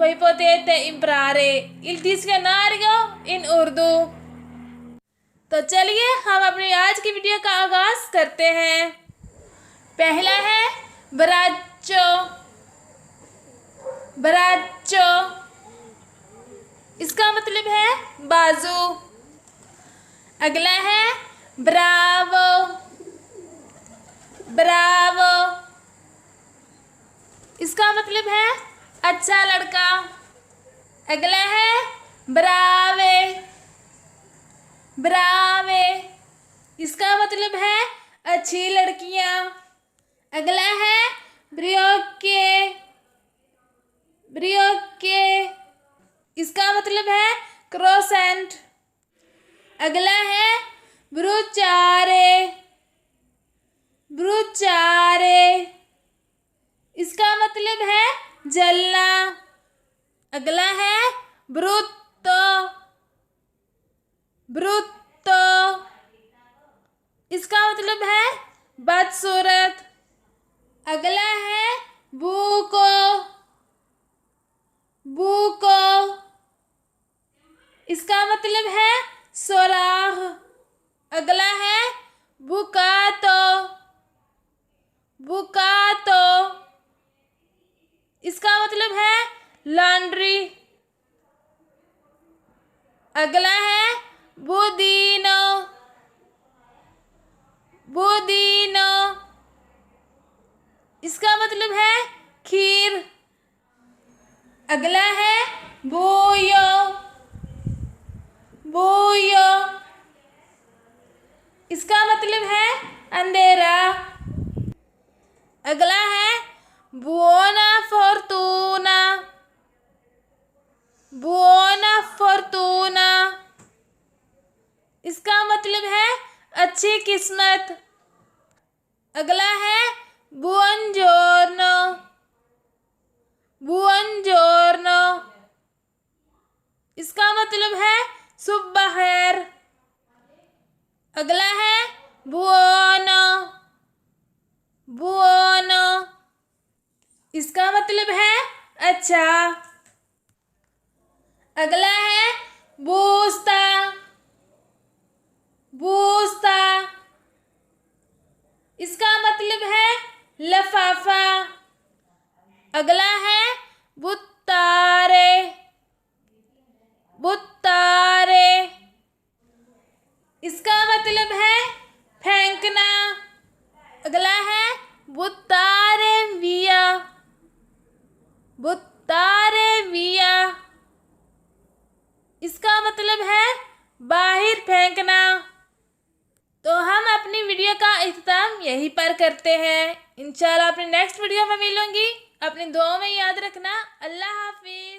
Voi potete imparare il dizionario in Urdu। तो चलिए हम अपनी आज की वीडियो का आगाज करते हैं। पहला है ब्राचो। ब्राचो इसका मतलब है बाजू। अगला है ब्रावो। ब्रावो इसका मतलब है अच्छा लड़का। अगला है ब्रावे। ब्रावे इसका मतलब है अच्छी लड़कियां। अगला है ब्रियोके। ब्रियोके इसका मतलब है क्रोसेंट। अगला है ब्रुचारे। ब्रुचारे इसका मतलब है जलना। अगला है ब्रुत्तो। ब्रुत्तो इसका मतलब है बदसूरत। अगला है बूको। बूको इसका मतलब है सोराख। अगला है बुकातो। बुकातो इसका मतलब है लॉन्ड्री। अगला है बुदीनो। बुदीनो इसका मतलब है खीर। अगला है बोयो। बोयो इसका मतलब है अंधेरा। अगला है बुओना फोर्टूना। बुओना फोर्टूना इसका मतलब है अच्छी किस्मत। अगला है बुongiorno। बुongiorno इसका मतलब है सुबह खैर। अगला है बुono। बुoनो इसका मतलब है अच्छा। अगला है बूस्ता। बूस्ता इसका मतलब है लफाफा। अगला है बुत्तारे। बुत्तारे इसका मतलब है फेंकना। अगला है बुत्तारे विया। बुत्तारे विया इसका मतलब है बाहर फेंकना। तो हम अपनी वीडियो का इख्तिताम यहीं पर करते हैं। इंशाल्लाह अपनी नेक्स्ट वीडियो में मिलूंगी। अपनी दुआओं में याद रखना। अल्लाह हाफिज।